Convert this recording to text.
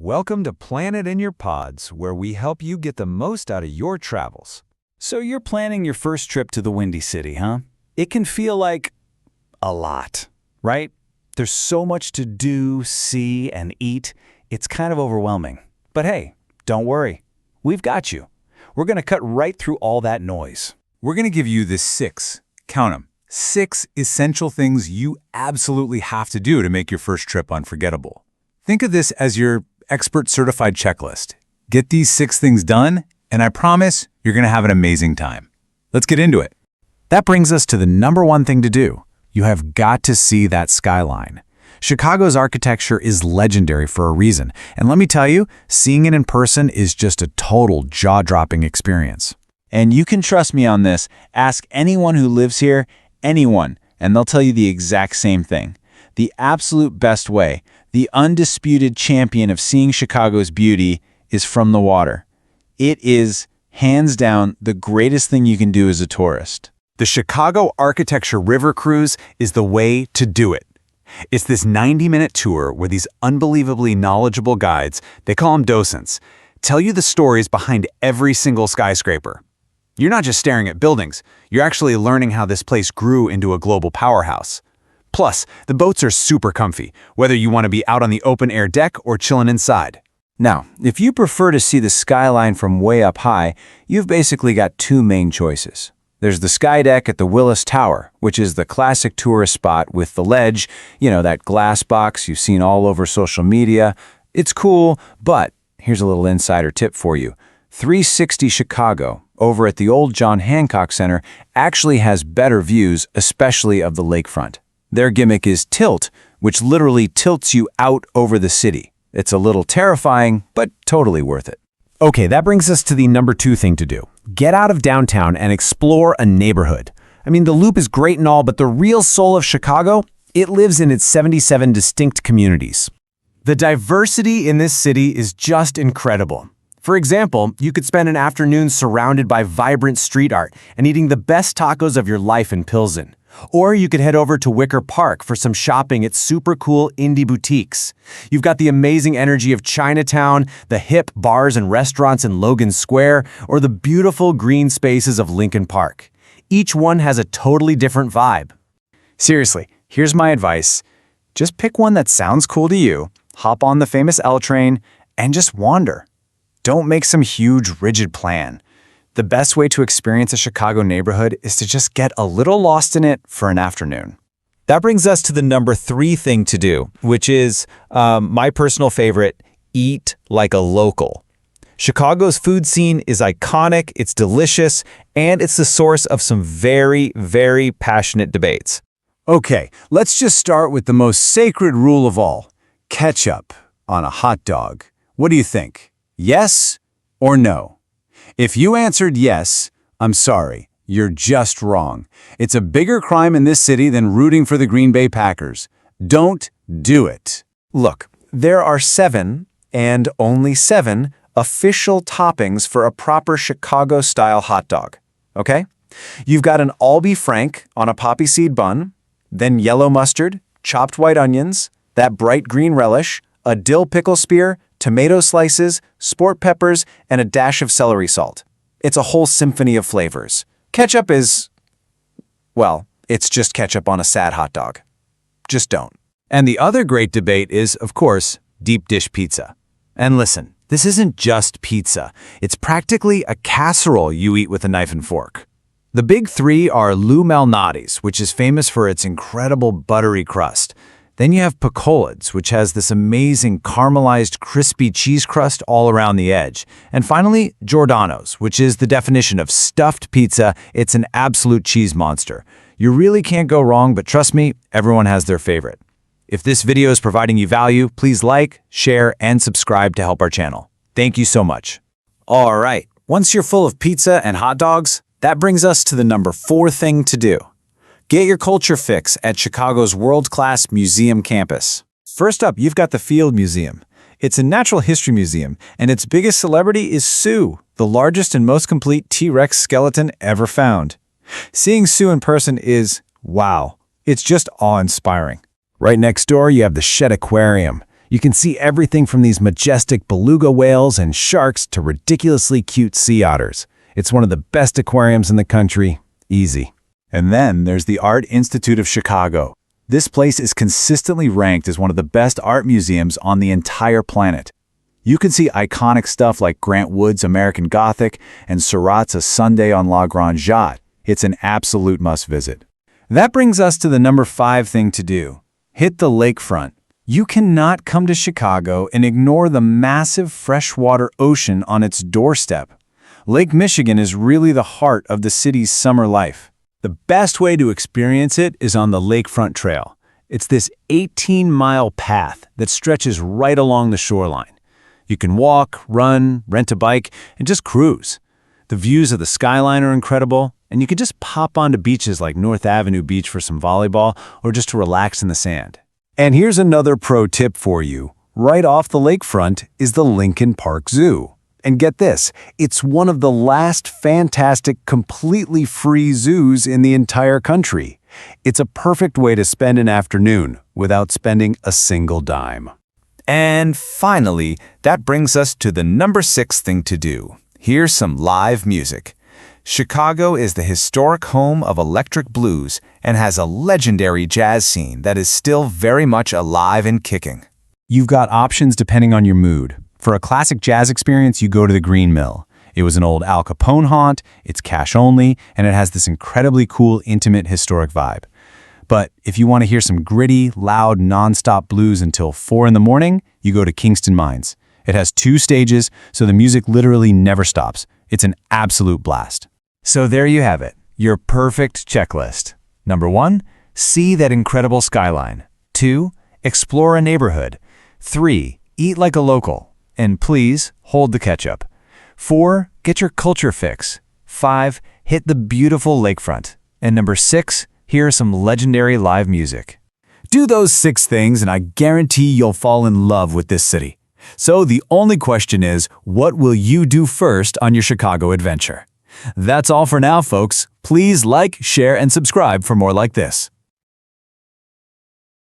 Welcome to Planet in Your Pods, where we help you get the most out of your travels. So you're planning your first trip to the Windy City, huh? It can feel like a lot, right? There's so much to do, see, and eat. It's kind of overwhelming. But hey, don't worry. We've got you. We're going to cut right through all that noise. We're going to give you the count 'em, 6 essential things you absolutely have to do to make your first trip unforgettable. Think of this as your expert certified checklist. Get these 6 things done, and I promise you're going to have an amazing time. Let's get into it. That brings us to the number one thing to do. You have got to see that skyline. Chicago's architecture is legendary for a reason, and let me tell you, seeing it in person is just a total jaw-dropping experience. And you can trust me on this. Ask anyone who lives here, anyone, and they'll tell you the exact same thing. The absolute best way, the undisputed champion of seeing Chicago's beauty, is from the water. It is, hands down, the greatest thing you can do as a tourist. The Chicago Architecture River Cruise is the way to do it. It's this 90-minute tour where these unbelievably knowledgeable guides, they call them docents, tell you the stories behind every single skyscraper. You're not just staring at buildings, you're actually learning how this place grew into a global powerhouse. Plus, the boats are super comfy, whether you want to be out on the open-air deck or chilling inside. Now, if you prefer to see the skyline from way up high, you've basically got 2 main choices. There's the sky deck at the Willis Tower, which is the classic tourist spot with the ledge, that glass box you've seen all over social media. It's cool, but here's a little insider tip for you. 360 Chicago, over at the old John Hancock Center, actually has better views, especially of the lakefront. Their gimmick is tilt, which literally tilts you out over the city. It's a little terrifying, but totally worth it. Okay, that brings us to the number 2 thing to do. Get out of downtown and explore a neighborhood. I mean, the Loop is great and all, but the real soul of Chicago, it lives in its 77 distinct communities. The diversity in this city is just incredible. For example, you could spend an afternoon surrounded by vibrant street art and eating the best tacos of your life in Pilsen. Or you could head over to Wicker Park for some shopping at super cool indie boutiques. You've got the amazing energy of Chinatown, the hip bars and restaurants in Logan Square, or the beautiful green spaces of Lincoln Park. Each one has a totally different vibe. Seriously, here's my advice. Just pick one that sounds cool to you, hop on the famous L train, and just wander. Don't make some huge, rigid plan. The best way to experience a Chicago neighborhood is to just get a little lost in it for an afternoon. That brings us to the number 3 thing to do, which is my personal favorite, eat like a local. Chicago's food scene is iconic, it's delicious, and it's the source of some very, very passionate debates. Okay, let's just start with the most sacred rule of all. Ketchup on a hot dog. What do you think? Yes or no? If you answered yes, I'm sorry, you're just wrong. It's a bigger crime in this city than rooting for the Green Bay Packers. Don't do it. Look, there are 7, and only 7, official toppings for a proper Chicago-style hot dog, okay? You've got an all-beef frank on a poppy seed bun, then yellow mustard, chopped white onions, that bright green relish, a dill pickle spear, tomato slices, sport peppers, and a dash of celery salt. It's a whole symphony of flavors. Ketchup is, well, it's just ketchup on a sad hot dog. Just don't. And the other great debate is, of course, deep dish pizza. And listen, this isn't just pizza. It's practically a casserole you eat with a knife and fork. The big 3 are Lou Malnati's, which is famous for its incredible buttery crust. Then you have Piccolad's, which has this amazing caramelized crispy cheese crust all around the edge. And finally, Giordano's, which is the definition of stuffed pizza. It's an absolute cheese monster. You really can't go wrong, but trust me, everyone has their favorite. If this video is providing you value, please like, share, and subscribe to help our channel. Thank you so much. All right, once you're full of pizza and hot dogs, that brings us to the number 4 thing to do. Get your culture fix at Chicago's world-class museum campus. First up, you've got the Field Museum. It's a natural history museum, and its biggest celebrity is Sue, the largest and most complete T-Rex skeleton ever found. Seeing Sue in person is, wow, it's just awe-inspiring. Right next door, you have the Shed Aquarium. You can see everything from these majestic beluga whales and sharks to ridiculously cute sea otters. It's one of the best aquariums in the country. Easy. And then there's the Art Institute of Chicago. This place is consistently ranked as one of the best art museums on the entire planet. You can see iconic stuff like Grant Wood's American Gothic and Seurat's A Sunday on La Grande Jatte. It's an absolute must-visit. That brings us to the number 5 thing to do. Hit the lakefront. You cannot come to Chicago and ignore the massive freshwater ocean on its doorstep. Lake Michigan is really the heart of the city's summer life. The best way to experience it is on the Lakefront Trail. It's this 18-mile path that stretches right along the shoreline. You can walk, run, rent a bike, and just cruise. The views of the skyline are incredible, and you can just pop onto beaches like North Avenue Beach for some volleyball or just to relax in the sand. And here's another pro tip for you. Right off the lakefront is the Lincoln Park Zoo. And get this, it's one of the last fantastic, completely free zoos in the entire country. It's a perfect way to spend an afternoon without spending a single dime. And finally, that brings us to the number 6 thing to do. Here's some live music. Chicago is the historic home of electric blues and has a legendary jazz scene that is still very much alive and kicking. You've got options depending on your mood. For a classic jazz experience, you go to the Green Mill. It was an old Al Capone haunt, it's cash only, and it has this incredibly cool, intimate, historic vibe. But if you want to hear some gritty, loud, non-stop blues until 4 in the morning, you go to Kingston Mines. It has 2 stages, so the music literally never stops. It's an absolute blast. So there you have it, your perfect checklist. Number 1, see that incredible skyline. 2, explore a neighborhood. 3, eat like a local. And please, hold the ketchup. 4, get your culture fix. 5, hit the beautiful lakefront. And number 6, hear some legendary live music. Do those 6 things and I guarantee you'll fall in love with this city. So the only question is, what will you do first on your Chicago adventure? That's all for now, folks. Please like, share, and subscribe for more like this.